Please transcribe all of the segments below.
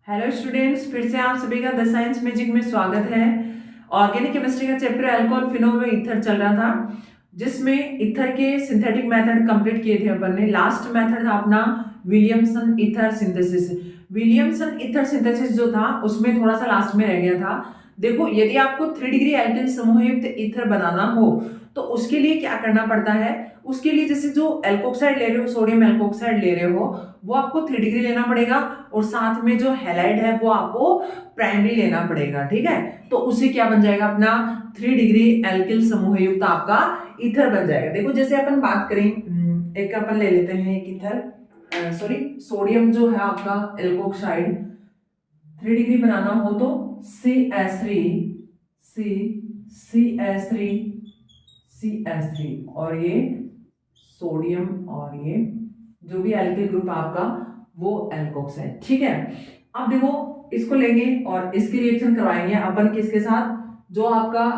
Hello students, फिर से आप सभी का द साइंस मैजिक में स्वागत है। ऑर्गेनिक केमिस्ट्री का चैप्टर अल्कोहल फिनोल में ईथर चल रहा था, जिसमें ईथर के सिंथेटिक मेथड कंप्लीट किए थे अपन ने। लास्ट मेथड था अपना Williamson ether synthesis. Williamson ether synthesis जो था उसमें थोड़ा सा लास्ट में रह गया था। देखो, यदि आपको 3 डिग्री एल्किल समूह युक्त ईथर बनाना हो तो उसके लिए क्या करना पड़ता है। उसके लिए जैसे जो एल्कोक्साइड ले रहे हो, सोडियम एल्कोक्साइड ले रहे हो, वो आपको 3 डिग्री लेना पड़ेगा और साथ में जो हैलाइड है वो आपको प्राइमरी लेना पड़ेगा। ठीक है, तो उससे क्या बन जाएगा अपना 3 डिग्री एल्किल समूह युक्त आपका ईथर बन जाएगा। देखो, जैसे अपन बात करें, एक अपन ले लेते हैं एक ईथर, सॉरी सोडियम जो है आपका एल्कोक्साइड 3 डिग्री बनाना हो तो CH3 CH3 CH3 और ये सोडियम और ये जो भी एल्किल ग्रुप आपका वो एल्कोक्साइड। ठीक है, अब देखो इसको लेंगे और इसकी रिएक्शन करवाएंगे अपन किसके साथ। जो आपका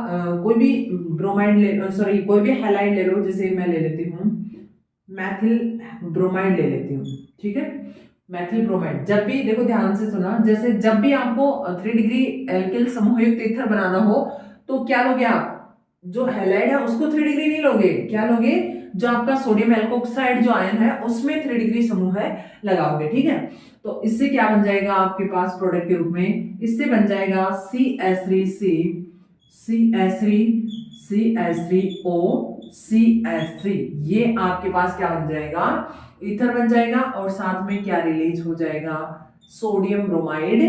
कोई भी ब्रोमाइड ले, सॉरी कोई भी हैलाइड ले लो, जैसे मैं ले लेती हूँ मैथिल ब्रोमाइड ले लेती हूँ। ठीक है, मैथिल ब्रोमाइड। जब भी देखो, ध्यान से सुना, जैसे जब भी आपको 3 डिग्री एल्किल समूहयुक्त ईथर बनाना हो तो क्या लोगे आप, जो हैलाइड है उसको 3 डिग्री नहीं लोगे, क्या लोगे, जो आपका सोडियम एल्कोक्साइड जो आयन है उसमें 3 डिग्री समूह है लगाओगे। ठीक है, तो इससे क्या बन जाएगा आपके पास प्रोडक्ट के रूप में, इससे बन जाएगा CH3C CH3 CH3O CH3। ये आपके पास क्या बन जाएगा, ईथर बन जाएगा और साथ में क्या रिलीज हो जाएगा, सोडियम ब्रोमाइड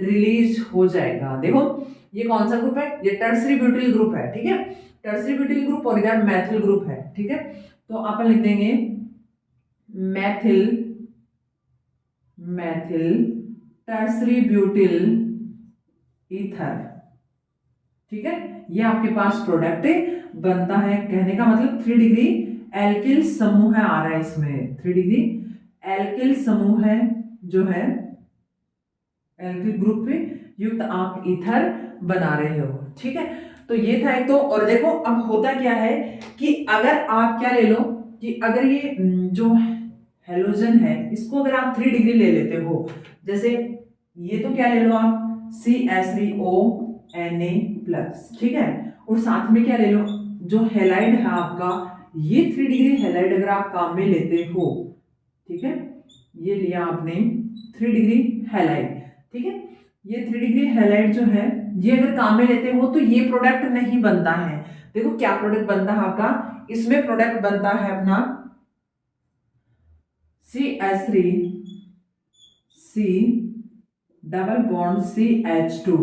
रिलीज हो जाएगा। देखो ये कौन सा ग्रुप है, ये टर्सरी ब्यूटिल ग्रुप है। ठीक है, टर्सरी ब्यूटिल ग्रुप और इधर मैथिल ग्रुप है। ठीक है, तो अपन लिख देंगे Maithil Maithil tertiary butyl ether. ठीक है, ये आपके पास प्रोडक्ट बनता है। कहने का मतलब 3 डिग्री एल्किल समूह है आ रहा है इसमें, 3 डिग्री एल्किल समूह है जो है एल्किल ग्रुप पे युक्त आप ईथर बना रहे हो। ठीक है, तो ये था एक तो। और देखो अब होता क्या है कि अगर आप क्या ले लो कि अगर ये जो हेलोजन है इसको अगर आप 3 डिग्री ले लेते हो, जैसे ये तो क्या ले लो आप CH3O Na+। ठीक है, और साथ में क्या ले लो, जो हेलाइड है आपका, ये 3 डिग्री हेलाइड अगर आप काम में लेते हो। ठीक है, ये लिया आपने 3 डिग्री हेलाइड। ठीक है, ये 3 डिग्री हेलाइड जो है ये अगर काम में लेते हो तो ये प्रोडक्ट नहीं बनता है। देखो क्या प्रोडक्ट बनता है आपका, इसमें प्रोडक्ट बनता है अपना CH3 C double bond CH2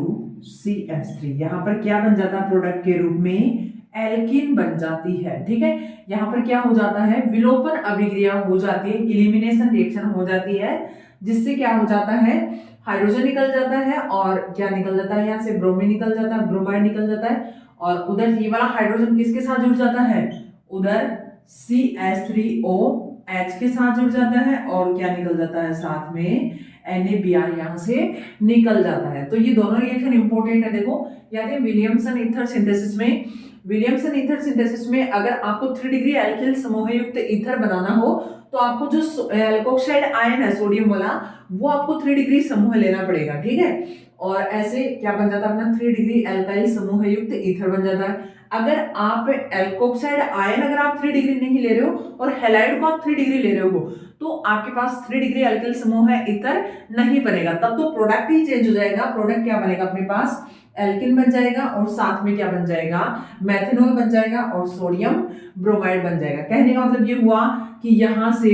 CH3। यहां पर क्या बन जाता है प्रोडक्ट के रूप में, एल्कीन बन जाती है। ठीक है, यहां पर क्या हो जाता है, विलोपन अभिक्रिया हो जाती है, इलिमिनेशन रिएक्शन हो जाती है, जिससे क्या हो जाता है, हाइड्रोजन निकल जाता है और क्या निकल जाता है, यहाँ से ब्रोमीन निकल जाता है, ब्रोमाइड निकल जाता है और उधर ये वाला हाइड्रोजन किसके साथ जुड़ जाता है, उधर CH3OH के साथ जुड़ जाता है और क्या निकल जाता है साथ में NaBr यहाँ से निकल जाता है। तो ये दोनों रिएक्शन इंपॉर्टेंट है। देखो याद है विलियमसन ईथर सिंथेसिस में, विलियमसन ईथर सिंथेसिस में अगर आपको 3 डिग्री एल्किल समूह युक्त ईथर बनाना हो तो आपको जो एल्कोक्साइड आयन है सोडियम वाला, वो आपको 3 डिग्री समूह लेना पड़ेगा। ठीक है, और ऐसे क्या बन जाता है अपना 3 डिग्री एल्काइल समूह युक्त ईथर बन जाता है। अगर आप एल्कोक्साइड आयन अगर आप 3 डिग्री नहीं ले रहे हो और हैलाइड को आप 3 डिग्री ले रहे हो तो आपके पास 3 डिग्री एल्किल समूह है ईथर नहीं बनेगा। तब तो प्रोडक्ट ही चेंज हो जाएगा। प्रोडक्ट क्या बनेगा अपने पास, एल्किन बन जाएगा और साथ में क्या बन जाएगा, मेथनॉल बन जाएगा और सोडियम ब्रोमाइड बन जाएगा। कहने का मतलब ये हुआ कि यहां से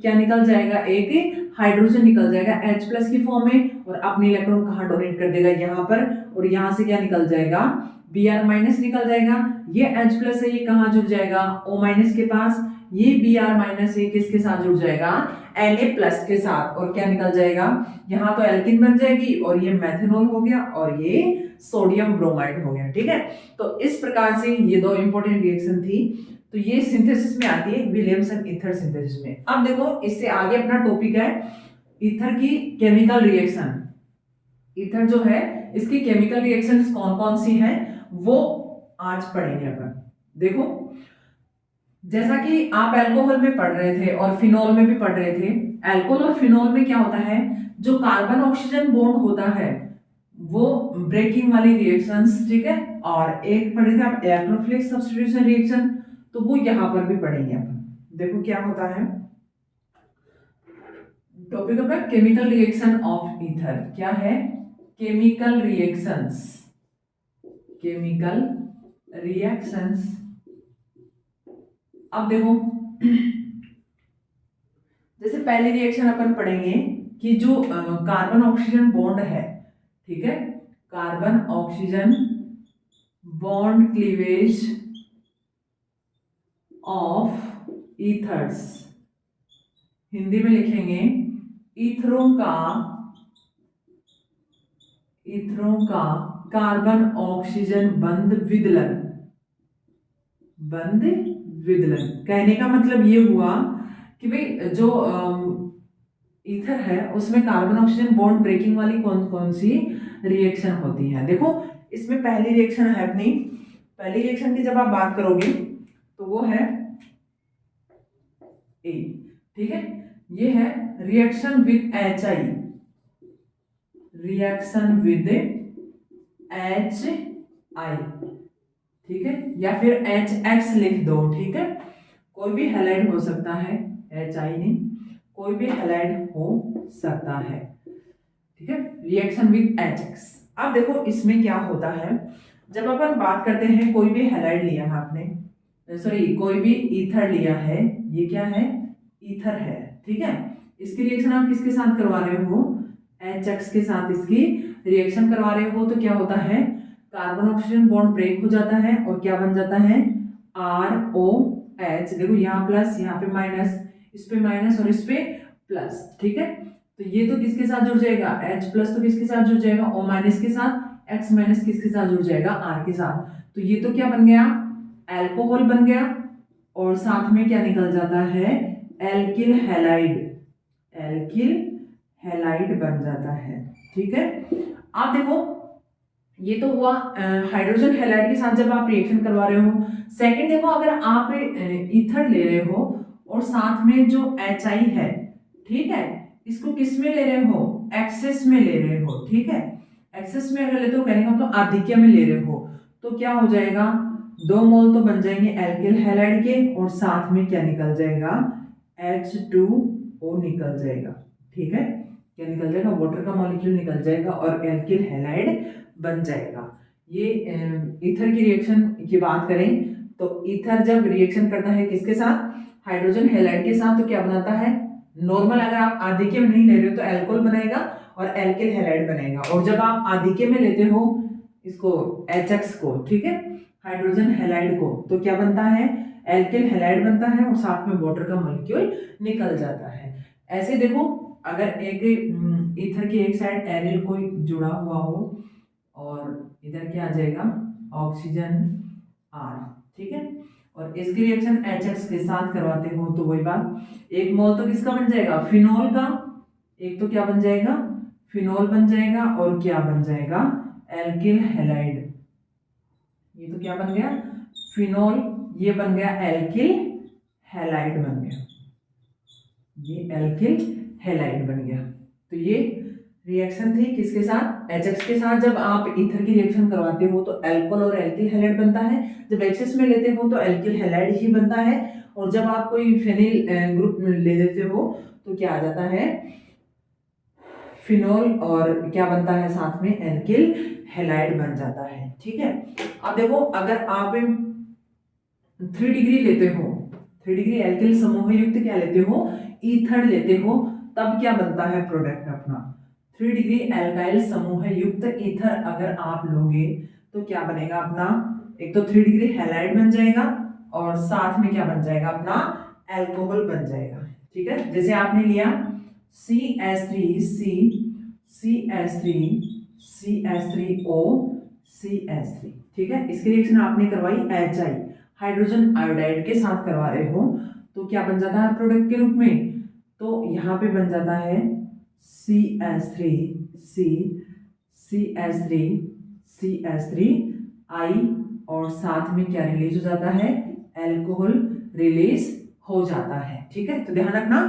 क्या निकल जाएगा, एक हाइड्रोजन निकल जाएगा H+ की फॉर्म में और अपने इलेक्ट्रॉन कहाँ डोनेट कर देगा, यहाँ पर, और यहाँ से क्या निकल जाएगा, Br- निकल जाएगा। ये H+ है, ये कहाँ जुड़ जाएगा, O- के पास। ये Br- ये किसके साथ जुड़ जाएगा, Na+ के साथ, और क्या निकल जाएगा, यहाँ तो एल्किन बन जाएगी और ये मेथनॉल हो गया और ये सोडियम ब्रोमाइड हो गया। ठीक है, तो इस प्रकार से ये दो इंपॉर्टेंट रिएक्शन थी। तो ये सिंथेसिस में आती है, विलियमसन ईथर सिंथेसिस में। अब देखो इससे आगे अपना टॉपिक है ईथर की केमिकल रिएक्शन। ईथर जो है इसकी केमिकल रिएक्शंस कौन कौन सी हैं वो आज पढ़ेंगे अपन। देखो जैसा कि आप अल्कोहल में पढ़ रहे थे और फिनोल में भी पढ़ रहे थे, अल्कोहल और फिनोल में क्या होता है, जो कार्बन ऑक्सीजन बॉन्ड होता है वो ब्रेकिंग वाली रिएक्शंस, ठीक है। और एक पढ़े थे आप इलेक्ट्रोफिलिक सब्स्टिट्यूशन रिएक्शन, तो वो यहाँ पर भी पढ़ेंगे अपन। देखो क्या होता है, टॉपिक अपना केमिकल रिएक्शन ऑफ ईथर। क्या है, केमिकल रिएक्शंस, केमिकल रिएक्शंस। अब देखो जैसे पहली रिएक्शन अपन पढ़ेंगे कि जो कार्बन ऑक्सीजन बॉन्ड है, ठीक है, carbon oxygen bond cleavage of ethers, Hindi में लिखेंगे ईथरों का कार्बन ऑक्सीजन बंध विदलन। बंध विदलन कहने का मतलब ये हुआ कि भाई जो ईथर है उसमें कार्बन ऑक्सीजन बॉन्ड ब्रेकिंग वाली कौन कौन सी रिएक्शन होती है। देखो इसमें पहली रिएक्शन है अपनी, पहली रिएक्शन की जब आप बात करोगे तो वो है ए, ठीक है। ये है reaction with HI, reaction with HI, ठीक है, या फिर HX लिख दो, ठीक है, कोई भी हैलाइड हो सकता है, HI नहीं, कोई भी हैलाइड हो सकता है, ठीक है, रिएक्शन विद HX। अब देखो इसमें क्या होता है, जब अपन बात करते हैं कोई भी हैलाइड लिया है आपने, सॉरी कोई भी ईथर लिया है, ये क्या है, ईथर है, ठीक है, इसकी रिएक्शन आप किसके साथ करवा रहे हो, HX के साथ इसकी रिएक्शन करवा रहे हो, तो क्या होता है, कार्बन ऑक्सीजन बॉन्ड ब्रेक हो जाता है और क्या बन जाता है, ROH। देखो यहाँ प्लस, यहाँ पे माइनस, इस पे माइनस और इस पे प्लस, ठीक है, तो ये तो किसके साथ जुड़ जाएगा, H प्लस तो किसके साथ जुड़ जाएगा, O माइनस के साथ, X माइनस किसके साथ जुड़ जाएगा, R के साथ। तो ये तो क्या बन गया, एल्कोहल बन गया, और साथ में क्या निकल जाता है, एल्किल हैलाइड, एल्किल हैलाइड बन जाता है, ठीक है। आप देखो ये तो हुआ हाइड्रोजन हैलाइड के साथ जब आप रिएक्शन करवा रहे हो। सेकंड देखो, अगर आप ईथर ले रहे हो और साथ में जो HI है, ठीक है, इसको किस में ले रहे हो, एक्सेस में ले रहे हो, ठीक है, एक्सेस में अगर लेते हो कहने का मतलब आधिक्य में ले रहे हो, तो क्या हो जाएगा, 2 मोल तो बन जाएंगे एल्किल हैलाइड के, और साथ में क्या निकल जाएगा, H2O निकल जाएगा, ठीक है, क्या निकल जाएगा, वाटर का मॉलिक्यूल निकल जाएगा और एल्किल हैलाइड बन जाएगा। ये ईथर की रिएक्शन की बात करें तो ईथर जब रिएक्शन करता है किसके साथ, हाइड्रोजन हैलाइड के साथ, तो क्या बनाता है, नॉर्मल अगर आप आधिक्य में नहीं ले रहे हो तो एल्कोहल बनाएगा और एल्किल हैलाइड बनाएगा, और जब आप आधिक्य में लेते हो इसको HX को, ठीक है, हाइड्रोजन हैलाइड को, तो क्या बनता है, एल्किल हैलाइड बनता है और साथ में वाटर का मॉलिक्यूल निकल जाता है। ऐसे देखो अगर एक ईथर की एक साइड एरिल कोई जुड़ा हुआ हो और इधर क्या आ जाएगा, ऑक्सीजन R, ठीक है, और इसकी रिएक्शन HX के साथ करवाते हो तो वही बात, 1 मोल तो किसका बन जाएगा, फिनोल का, एक तो क्या बन जाएगा, फिनोल बन जाएगा, और क्या बन जाएगा, एल्किल हैलाइड, ये तो क्या बन गया, फिनोल, ये बन गया एल्किल हैलाइड बन गया, ये एल्किल हैलाइड बन गया। तो ये रिएक्शन थी किसके साथ, HX के साथ। जब आप ईथर की रिएक्शन करवाते हो तो एल्कोहल और एल्किल हैलाइड बनता है, जब HX में लेते हो तो एल्किल हैलाइड ही बनता है, और जब आप कोई फेनिल ग्रुप ले लेते हो तो क्या आ जाता है, फिनोल, और क्या बनता है साथ में, एल्किल हैलाइड बन जाता है, ठीक है। अब देखो अगर आप 3 डिग्री लेते हो, 3 डिग्री एल्किल समूह युक्त क्या लेते हो, ईथर लेते हो, तब क्या बनता है प्रोडक्ट अपना, 3 डिग्री एल्काइल समूह युक्त ईथर अगर आप लोगे तो क्या बनेगा अपना, एक तो 3 डिग्री हैलाइड बन जाएगा और साथ में क्या बन जाएगा अपना, एल्कोहल बन जाएगा, ठीक है। जैसे आपने लिया CH3C, CH3, CH3O, CH3, ठीक है, इसकी रिएक्शन आपने करवाई HI, हाइड्रोजन आयोडाइड के साथ करवा रहे हो, तो क्या बन जाता है प्रोडक्ट के रूप में, तो यहाँ पे बन जाता है CH3C, CH3, CH3I, और साथ में क्या रिलीज हो जाता है, एल्कोहल रिलीज हो जाता है, ठीक है। तो ध्यान रखना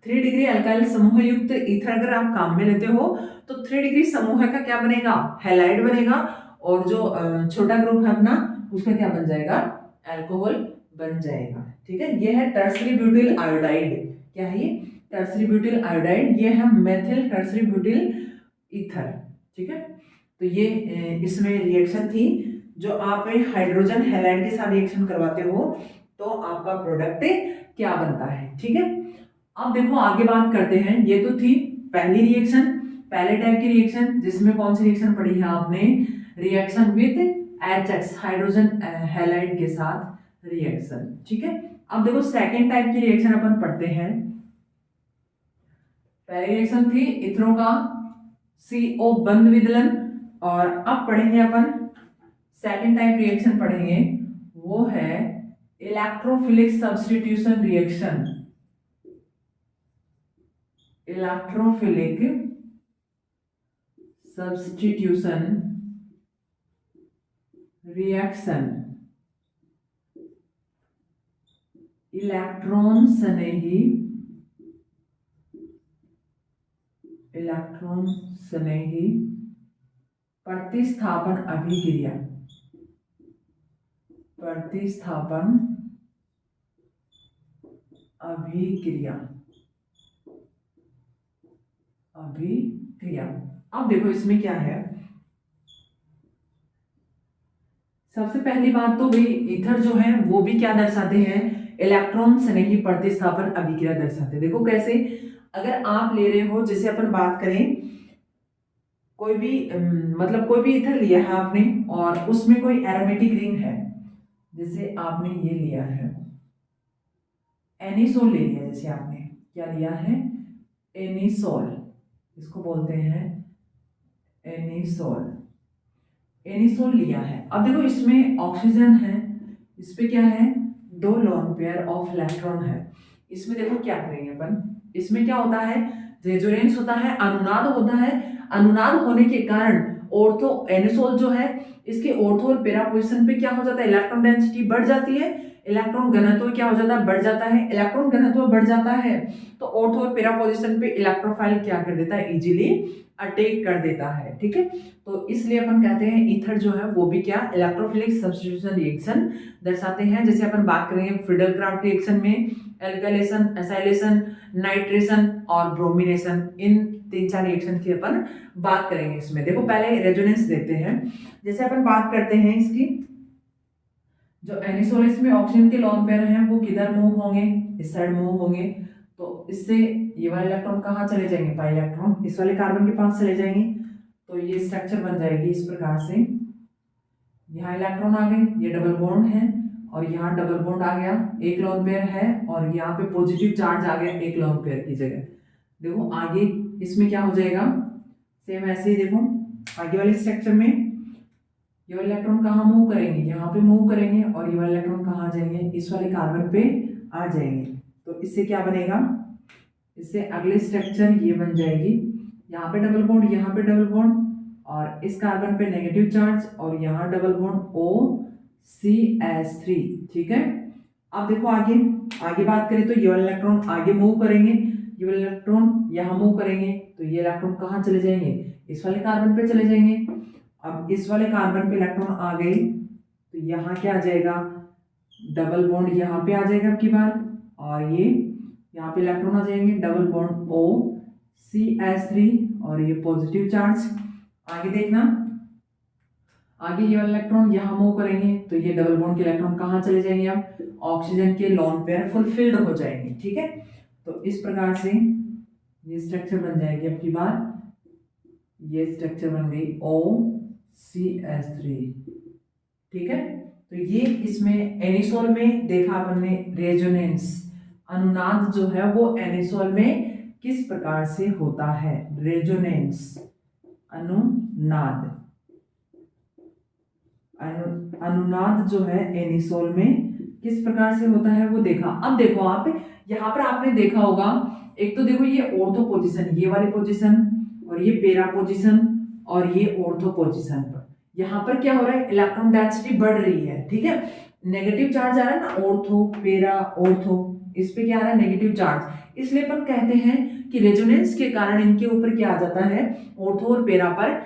3 डिग्री अल्काइल समूह युक्त ईथर अगर आप काम में लेते हो तो 3 डिग्री समूह का क्या बनेगा, हैलाइड बनेगा, और जो छोटा ग्रुप है अपना उसका क्या बन जाएगा, अल्कोहल बन जाएगा। ठीक है, ये है टर्सरी ब्यूटिल आयोडाइड। क्या है ये, टर्सरी ब्यूटिल आयोडाइड, ये है मेथिल टर्सरी ब्यूटिल ईथर। ठीक है, तो ये इसमें रिएक्शन थी। जो आप हाइड्रोजन हैलाइड के साथ रिएक्शन करवाते हो तो आपका प्रोडक्ट क्या बनता है। ठीक है, अब देखो आगे बात करते हैं। ये तो थी पहली रिएक्शन, पहले टाइप की रिएक्शन, जिसमें कौन सी रिएक्शन पढ़ी है आपने, reaction with HX hydrogen halide के साथ रिएक्शन। ठीक है, अब देखो सेकेंड टाइप की रिएक्शन अपन पढ़ते हैं। पहली रिएक्शन थी इथरो का CO बंध विदलन, और अब पढ़ेंगे अपन सेकेंड टाइप रिएक्शन पढ़ेंगे, वो है electrophilic substitution reaction. Electrophilic substitution reaction, electron स्नेही प्रतिस्थापन अभिक्रिया, प्रतिस्थापन अभिक्रिया। अब देखो इसमें क्या है, सबसे पहली बात तो भाई ईथर जो है वो भी क्या दर्शाते हैं, इलेक्ट्रॉन स्नेही प्रतिस्थापन अभिक्रिया दर्शाते हैं। देखो कैसे, अगर आप ले रहे हो, जैसे अपन बात करें कोई भी मतलब कोई भी ईथर लिया है आपने और उसमें कोई एरोमेटिक रिंग है, जैसे आपने ये लिया है एनिसोल ले लिया, जैसे आपने क्या लिया है, एनिसोल, इसको बोलते हैं एनिसोल, एनिसोल लिया है। अब देखो इसमें ऑक्सीजन है, इस पे क्या है, 2 लोन पेयर ऑफ इलेक्ट्रॉन है। इसमें देखो क्या करेंगे अपन, इसमें क्या होता है, रेजोनेंस होता है, अनुनाद होता है। अनुनाद होने के कारण ऑर्थो एनिसोल जो है इसके ऑर्थो और पेरा पोजीशन पे क्या हो जाता है, इलेक्ट्रॉन डेंसिटी बढ़ जाती है, इलेक्ट्रॉन घनत्व क्या हो जाता है, बढ़ जाता है। इलेक्ट्रॉन घनत्व बढ़ जाता है तो ऑर्थो और पेरा पोजीशन पे इलेक्ट्रोफाइल क्या कर देता है, इजीली अटैक कर देता है। ठीक है, तो इसलिए अपन कहते हैं ईथर जो है वो भी क्या, इलेक्ट्रोफिलिक सब्स्टिट्यूशन रिएक्शन दर्शाते हैं। जैसे अपन बात करेंगे फ्रीडल क्राफ्ट रिएक्शन में एल्काइलेशन, एसाइलेशन, नाइट्रेशन और ब्रोमिनेशन, इन 3-4 रिएक्शन की अपन बात करेंगे। इसमें देखो पहले रेजोनेंस देते हैं। जैसे अपन बात करते हैं इसकी, जो एनिसोलिस में ऑक्सीजन के लोन पेयर हैं वो किधर मूव होंगे, इस साइड मूव होंगे, तो इससे ये वाले इलेक्ट्रॉन कहाँ चले जाएंगे, पाई इलेक्ट्रॉन इस वाले कार्बन के पास चले जाएंगे, तो ये स्ट्रक्चर बन जाएगी इस प्रकार से। यहाँ इलेक्ट्रॉन आ गए, ये डबल बॉन्ड है, और यहाँ डबल बॉन्ड आ गया, एक लोन पेयर है, और यहाँ पे पॉजिटिव चार्ज आ गया एक लोन पेयर की जगह। देखो आगे इसमें क्या हो जाएगा, सेम ऐसे ही देखो आगे वाले स्ट्रक्चर में ये वाले इलेक्ट्रॉन कहाँ मूव करेंगे, यहाँ पे मूव करेंगे, और ये वाले इलेक्ट्रॉन कहाँ जाएंगे, इस वाले कार्बन पे आ जाएंगे। तो इससे क्या बनेगा, इससे अगले स्ट्रक्चर ये बन जाएगी, यहाँ पे डबल बॉन्ड, यहाँ पे डबल बॉन्ड, और इस कार्बन पे नेगेटिव चार्ज, और यहाँ डबल बॉन्ड OCH3। ठीक है, अब देखो आगे बात करें तो ये वाले इलेक्ट्रॉन आगे मूव करेंगे, ये वाले इलेक्ट्रॉन यहाँ मूव करेंगे, तो ये इलेक्ट्रॉन कहाँ चले जाएंगे, इस वाले कार्बन पे चले जाएंगे। अब इस वाले कार्बन पे इलेक्ट्रॉन आ गए तो यहाँ क्या आ जाएगा, डबल बॉन्ड यहाँ पे आ जाएगा अब की बार, और ये यहाँ पे इलेक्ट्रॉन आ जाएंगे, डबल बॉन्ड OCH3, और ये पॉजिटिव चार्ज। आगे देखना, आगे ये वाले इलेक्ट्रॉन यहाँ मूव करेंगे तो ये डबल बॉन्ड के इलेक्ट्रॉन कहाँ चले जाएंगे, अब ऑक्सीजन के लोन पेयर फुलफिल्ड हो जाएंगे। ठीक है, तो इस प्रकार से ये स्ट्रक्चर बन जाएगी अब की बार, ये स्ट्रक्चर बन गई OCH3। ठीक है, तो ये इसमें एनिसोल में देखा अपन ने रेजोनेंस, अनुनाद जो है वो एनिसोल में किस प्रकार से होता है, रेजोनेंस अनुनाद, अनुनाद जो है एनिसोल में किस प्रकार से होता है वो देखा। अब देखो आप यहाँ पर आपने देखा होगा, एक तो देखो ये ऑर्थो पोजीशन, ये वाली पोजीशन, और ये पेरा पोजीशन, और ये ऑर्थो पोजीशन पर यहाँ पर क्या हो रहा है, इलेक्ट्रॉन डेंसिटी बढ़ रही है। ठीक है, नेगेटिव चार्ज आ रहा है ना, ऑर्थो पेरा ऑर्थो इस पे क्या आ रहा है, नेगेटिव चार्ज। इसलिए अपन कहते हैं कि रेजोनेंस के कारण इनके ऊपर क्या आ जाता है, ऑर्थो और पैरा पर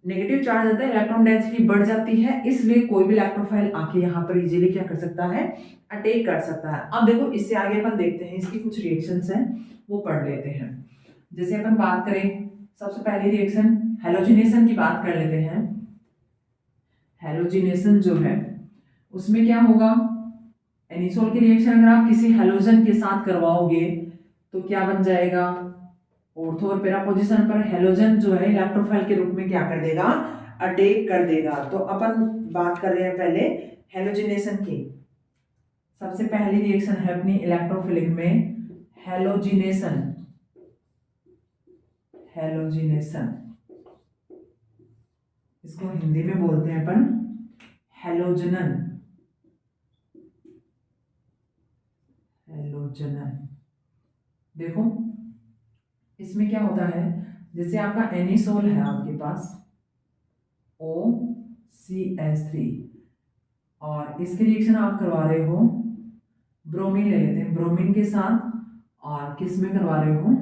नेगेटिव चार्ज आता है, इलेक्ट्रॉन डेंसिटी बढ़ जाती है, इसलिए कोई भी इलेक्ट्रोफाइल आके यहाँ पर इजीली क्या कर सकता है, अटैक कर सकता है। अब देखो इससे आगे अपन देखते हैं, इसकी कुछ रिएक्शंस हैं वो पढ़ लेते हैं। जैसे अपन बात करें, सबसे पहली रिएक्शन हैलोजिनेशन की बात कर लेते हैं। हैलोजिनेशन जो है उसमें क्या होगा, एनिसोल की रिएक्शन अगर आप किसी हैलोजन के साथ करवाओगे तो क्या बन जाएगा, ऑर्थो और पैरा पोजीशन पर हैलोजन जो है इलेक्ट्रोफाइल के रूप में क्या कर देगा, अटैक कर देगा। तो अपन बात कर रहे हैं पहले हैलोजिनेशन की। सबसे पहली रिएक्शन है अपनी इलेक्ट्रोफिलिक में हैलोजिनेशन। हैलोजिनेशन इसको हिंदी में बोलते हैं अपन हैलोजनन। हैलोजनन देखो इसमें क्या होता है, जैसे आपका एनिसोल है आपके पास OCH3 और इसके रिएक्शन आप करवा रहे हो, ब्रोमीन ले लेते हैं, ब्रोमीन के साथ, और किस में करवा रहे हो,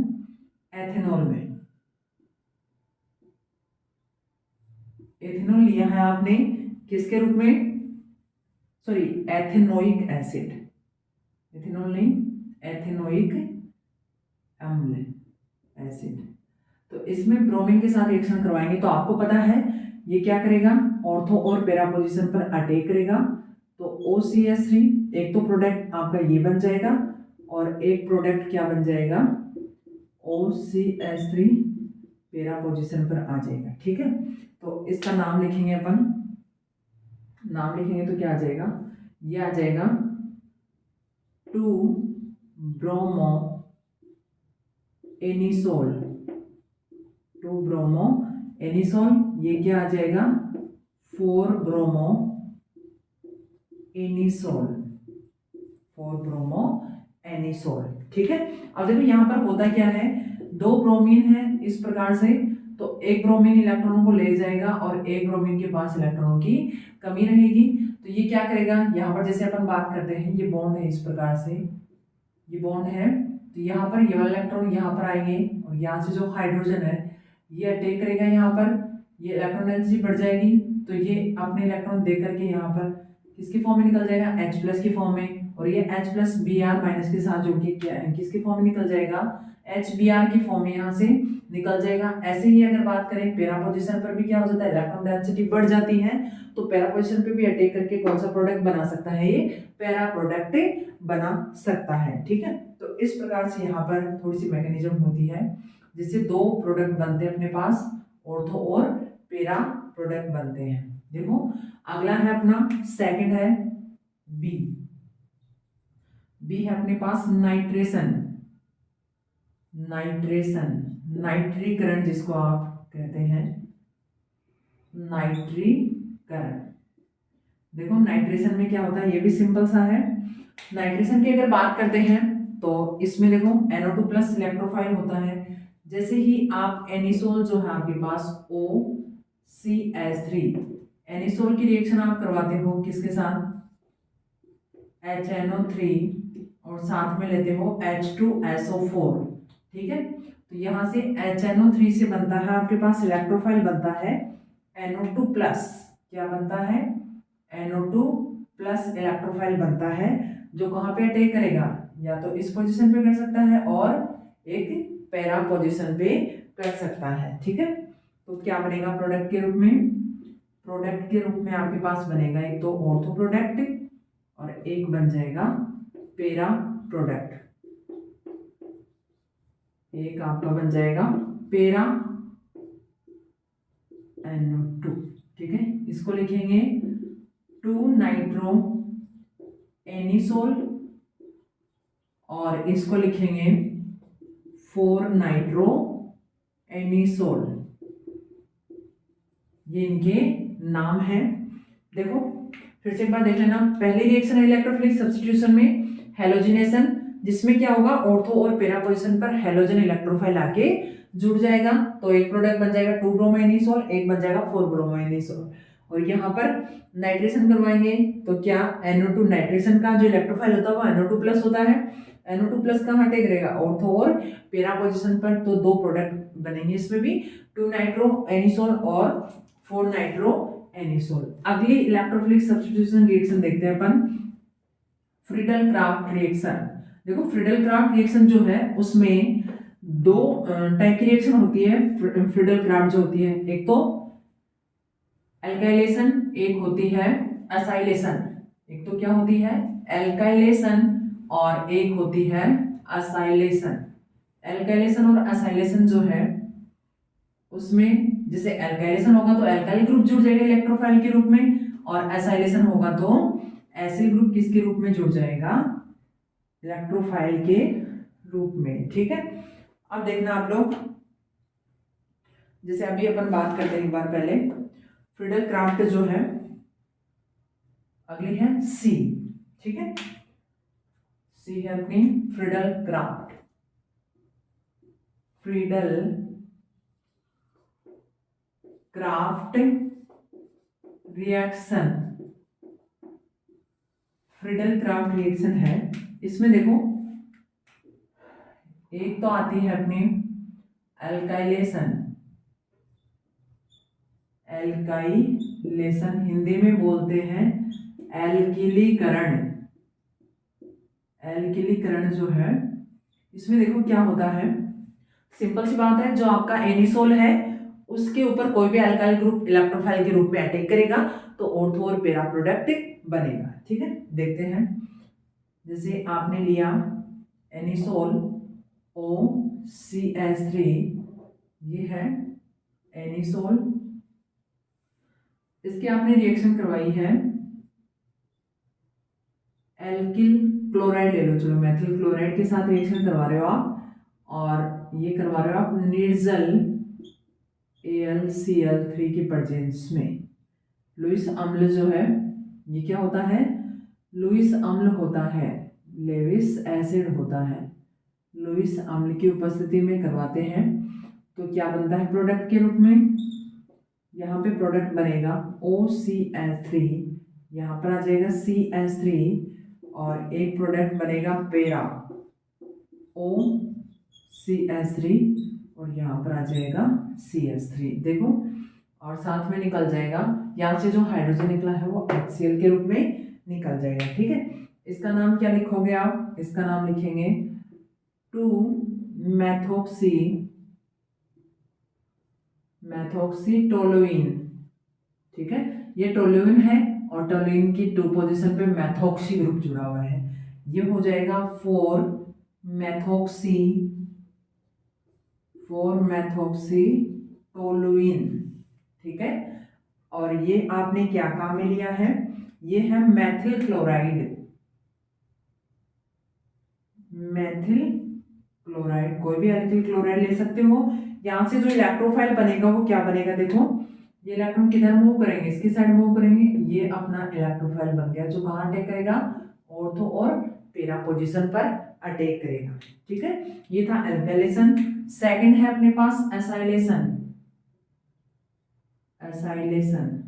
एथेनॉल में। एथेनॉल लिया है आपने किसके रूप में, सॉरी एथेनोइक एसिड, एथेनॉल नहीं एथेनोइक अम्ल एसिड। तो इसमें ब्रोमीन के साथ रिएक्शन करवाएंगे तो आपको पता है ये क्या करेगा, ऑर्थो और पैरा पोजीशन पर अटैक करेगा। तो OCH3 एक तो प्रोडक्ट आपका ये बन जाएगा और एक प्रोडक्ट क्या बन जाएगा, OCH3 पैरा पोजीशन पर आ जाएगा। ठीक है, तो इसका नाम लिखेंगे अपन, नाम लिखेंगे तो क्या आ जाएगा, ये आ जाएगा 2 ब्रोमो एनिसोल। 2 ब्रोमो एनिसोल, ये क्या आ जाएगा 4 ब्रोमो एनिसोल। 4 bromo anisole. ठीक है, अब देखो यहाँ पर होता क्या है, 2 ब्रोमीन है इस प्रकार से, तो एक ब्रोमीन इलेक्ट्रॉनों को ले जाएगा और एक ब्रोमीन के पास इलेक्ट्रॉनों की कमी रहेगी। तो ये क्या करेगा, यहाँ पर जैसे अपन बात करते हैं ये बॉन्ड है इस प्रकार से, ये बॉन्ड है, तो यहाँ पर ये वाला इलेक्ट्रॉन यहाँ पर आएंगे और यहाँ से जो हाइड्रोजन है ये अटैक करेगा यहाँ पर, ये इलेक्ट्रॉन डेंसिटी बढ़ जाएगी, तो ये अपने इलेक्ट्रॉन दे करके यहाँ पर किसकी फॉर्म में निकल जाएगा, H+ की फॉर्म में, और ये H+Br- के साथ जुड़ के क्या है, किसकी फॉर्म में निकल जाएगा, HBr की फॉर्म में यहाँ से निकल जाएगा। ऐसे ही अगर बात करें पैरा पोजीशन पर भी क्या हो जाता है, इलेक्ट्रॉन डेंसिटी बढ़ जाती है, तो पैरा पोजीशन पे भी अटैक करके कौन सा प्रोडक्ट बना सकता है, ये पैरा प्रोडक्ट बना सकता है। ठीक है, तो इस प्रकार से यहाँ पर थोड़ी सी मैकेनिज्म होती है जिससे 2 प्रोडक्ट बनते हैं अपने पास, ऑर्थो और पैरा प्रोडक्ट बनते हैं। देखो अगला है अपना सेकंड है बी। बी है अपने पास नाइट्रेशन। नाइट्रेशन नाइट्रीकरण जिसको आप कहते हैं, नाइट्रीकरण। देखो नाइट्रेशन में क्या होता है, ये भी सिंपल सा है। नाइट्रेशन की अगर बात करते हैं तो इसमें देखो NO2+ इलेक्ट्रोफाइल होता है। जैसे ही आप एनिसोल जो है आपके पास OCH3, एनिसोल की रिएक्शन आप करवाते हो किसके साथ, HNO3 और साथ में लेते हो H2SO4। ठीक है, तो यहाँ से HNO3 से बनता है आपके पास इलेक्ट्रोफाइल बनता है NO2+, क्या बनता है, NO2+ इलेक्ट्रोफाइल बनता है, जो कहाँ पे अटैक करेगा, या तो इस पोजीशन पे कर सकता है और एक पैरा पोजीशन पे कर सकता है। ठीक है, तो क्या बनेगा प्रोडक्ट के रूप में, प्रोडक्ट के रूप में आपके पास बनेगा एक तो ऑर्थो प्रोडक्ट और एक बन जाएगा पैरा प्रोडक्ट। एक आपका बन जाएगा पैरा NO2। ठीक है, इसको लिखेंगे 2 नाइट्रो एनिसोल और इसको लिखेंगे 4 नाइट्रो एनिसोल। ये इनके नाम है। देखो फिर से एक बार देख लेना, पहली रिएक्शन है इलेक्ट्रोफिलिक सब्स्टिट्यूशन में हैलोजिनेशन, जिसमें क्या होगा, ऑर्थो और पैरा पोजीशन पर हैलोजन इलेक्ट्रोफाइल आके जुड़ जाएगा, तो एक प्रोडक्ट बन जाएगा 2 ब्रोमो एनिसोल, एक बन जाएगा 4 ब्रोमो एनिसोल। और यहाँ पर नाइट्रेशन करवाएंगे तो क्या NO2 नाइट्रेशन का जो इलेक्ट्रोफाइल होता है वो NO2+ होता है, NO2+ कहाँ अटैक करेगा, ऑर्थो और पेरा पोजीशन पर, तो 2 प्रोडक्ट बनेंगे इसमें भी, 2 नाइट्रो एनिसोल और 4 नाइट्रो एनिसोल। अगली इलेक्ट्रोफिलिक सब्स्टिट्यूशन रिएक्शन देखते हैं अपन, फ्रीडल क्राफ्ट रिएक्शन। देखो फ्रीडल क्राफ्ट रिएक्शन जो है उसमें 2 टाइप की रिएक्शन होती है फ्रीडल क्राफ्ट जो होती है, एक तो एल्काइलेशन, एक होती है असाइलेशन। एक तो क्या होती है एल्काइलेशन और एक होती है असाइलेशन। एल्काइलेशन और असाइलेशन जो है उसमें जैसे एल्काइलेशन होगा तो एल्काइल ग्रुप जुड़ जाएगा इलेक्ट्रोफाइल के रूप में, और एसाइलेशन होगा तो एसिल ग्रुप किसके रूप में जुड़ जाएगा, इलेक्ट्रोफाइल के रूप में। ठीक है, अब देखना आप लोग, जैसे अभी अपन बात करते हैं एक बार पहले, फ्रीडल क्राफ्ट जो है, अगली है सी। ठीक है, सी है अपनी Friedel craft, Friedel craft reaction. Friedel craft reaction है, इसमें देखो एक तो आती है अपनी एल्काइलेशन, एल्काइलेशन हिंदी में बोलते हैं एल्किलीकरण। एल्किलीकरण जो है इसमें देखो क्या होता है, सिंपल सी बात है, जो आपका एनिसोल है उसके ऊपर कोई भी अल्काइल ग्रुप इलेक्ट्रोफाइल के रूप में अटैक करेगा तो ऑर्थो और पेरा प्रोडक्ट बनेगा। ठीक है, देखते हैं, जैसे आपने लिया एनिसोल OCH3, ये है एनिसोल, इसकी आपने रिएक्शन करवाई है एल्किल क्लोराइड ले लो, चलो मेथिल क्लोराइड के साथ रिएक्शन करवा रहे हो आप, और ये करवा रहे हो आप निर्जल AlCl3 की प्रेजेंस में। लुईस अम्ल जो है ये क्या होता है, लुईस अम्ल होता है, लेविस एसिड होता है, लुईस अम्ल की उपस्थिति में करवाते हैं तो क्या बनता है प्रोडक्ट के रूप में, यहाँ पे प्रोडक्ट बनेगा OCH3, यहाँ पर आ जाएगा CH3, और एक प्रोडक्ट बनेगा पेरा OCH3, और यहाँ पर आ जाएगा CH3। देखो, और साथ में निकल जाएगा यहाँ से जो हाइड्रोजन निकला है वो HCl के रूप में निकल जाएगा। ठीक है, इसका नाम क्या लिखोगे आप, इसका नाम लिखेंगे 2-मेथॉक्सी मेथॉक्सीटोलुइन। ठीक है, ये टोलुइन है और टोलुइन की 2 पोजीशन पे मेथॉक्सी ग्रुप जुड़ा हुआ है, ये हो जाएगा 4-मेथॉक्सीटोलुइन। ठीक है, और ये आपने क्या काम में लिया है, ये है मेथिल क्लोराइड, मेथिल क्लोराइड, कोई भी एल्किल क्लोराइड ले सकते हो। यहाँ से जो इलेक्ट्रोफाइल बनेगा वो क्या बनेगा, देखो ये इलेक्ट्रॉन किधर मूव करेंगे, इसकी साइड मूव करेंगे, ये अपना इलेक्ट्रोफाइल बन गया जो कहाँ अटैक करेगा, ऑर्थो और पेरा पोजीशन पर अटैक करेगा। ठीक है, ये था एल्काइलेशन। सेकंड है अपने पास एसाइलेशन, एसाइलेशन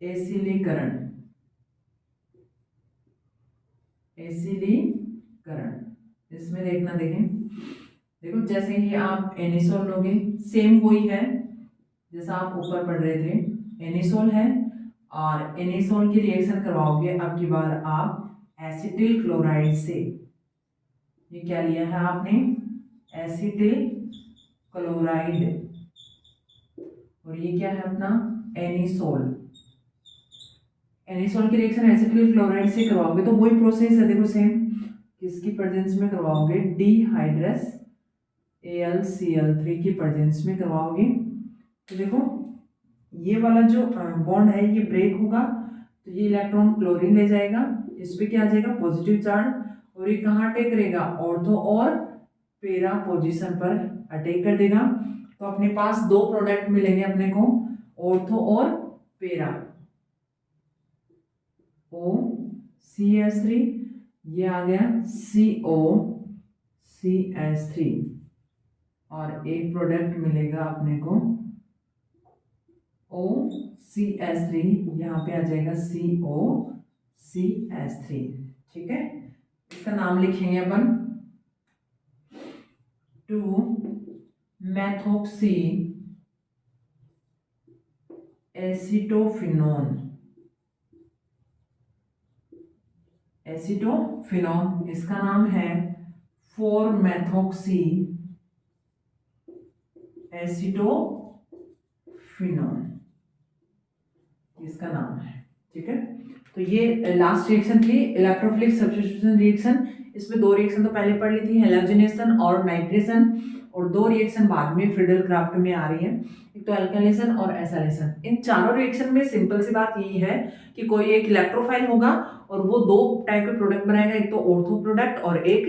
एसिलीकरण, एसिलीकरण। इसमें देखना, देखें देखो, जैसे ही आप एनिसोल लोगे सेम वही है जैसा आप ऊपर पढ़ रहे थे, एनिसोल है और एनिसोल की रिएक्शन करवाओगे अब की बार आप एसिटिल क्लोराइड से। ये क्या लिया है आपने, एसिटिल क्लोराइड, और ये क्या है अपना एनिसोल। एनिसोल की रिएक्शन एसिटिल क्लोराइड से करवाओगे तो वही प्रोसेस है, देखो सेम, किसकी प्रेजेंस में करवाओगे, डिहाइड्रस AlCl3 की प्रेजेंस में करवाओगे। तो देखो ये वाला जो बॉन्ड है ये ब्रेक होगा तो ये इलेक्ट्रॉन क्लोरीन ले जाएगा, इस पे क्या आ जाएगा पॉजिटिव चार्ज, और ये कहाँ अटैक करेगा, ऑर्थो और पेरा पोजीशन पर अटैक कर देगा। तो अपने पास 2 प्रोडक्ट मिलेंगे अपने को, ऑर्थो और पेरा, OCH3, ये आ गया COCH3, और एक प्रोडक्ट मिलेगा अपने को OCH3, यहाँ पे आ जाएगा COCH3। ठीक है, इसका नाम लिखेंगे अपन 2-मेथॉक्सी एसीटोफिनोन। एसीटोफिनोन इसका नाम है 4-मेथॉक्सी एसीटोफिनोन, इसका नाम है। ठीक है, तो ये लास्ट रिएक्शन थी इलेक्ट्रोफिलिक सब्स्टिट्यूशन रिएक्शन। इसमें 2 रिएक्शन तो पहले पढ़ ली थी, हेलोजनेशन और नाइट्रेशन, और 2 रिएक्शन बाद में फ्रीडल क्राफ्ट में आ रही है, एक तो अल्काइलेशन और एसाइलेशन। इन चारों रिएक्शन में सिंपल सी बात यही है कि कोई एक इलेक्ट्रोफाइल होगा और वो 2 टाइप के प्रोडक्ट बनाएगा, एक तो ऑर्थो प्रोडक्ट और एक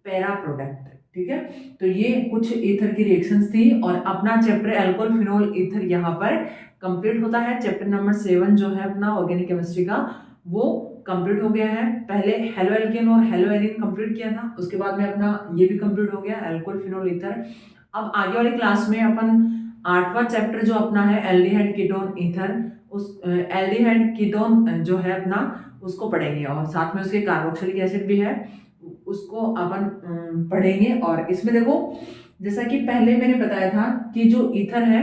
पैरा प्रोडक्ट। ठीक है, तो ये कुछ ईथर की रिएक्शंस थी और अपना चैप्टर अल्कोहल फिनोल ईथर यहाँ पर कंप्लीट होता है। चैप्टर नंबर 7 जो है अपना ऑर्गेनिक केमिस्ट्री का, वो कंप्लीट हो गया है। पहले हेलो एल्केन और हेलो एरिन कंप्लीट किया था, उसके बाद में अपना ये भी कंप्लीट हो गया अल्कोहल फिनोल ईथर। अब आगे वाली क्लास में अपन 8वां चैप्टर जो अपना है एल्डिहाइड कीटोन ईथर, उस एल्डिहाइड कीटोन जो है अपना उसको पढ़ेंगे, और साथ में उसके कार्बोक्सिलिक एसिड भी है, उसको अपन पढ़ेंगे। और इसमें देखो, जैसा कि पहले मैंने बताया था कि जो ईथर है,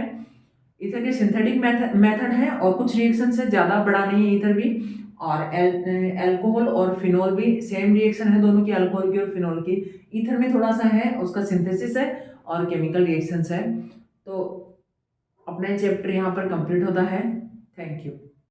ईथर के सिंथेटिक मेथड है और कुछ रिएक्शन से ज़्यादा बड़ा नहीं है ईथर भी, और अल्कोहल और फिनोल भी सेम रिएक्शन है दोनों की, अल्कोहल की और फिनोल की। ईथर में थोड़ा सा है उसका सिंथेसिस है और केमिकल रिएक्शंस है। तो अपना चैप्टर यहाँ पर कंप्लीट होता है। Thank you.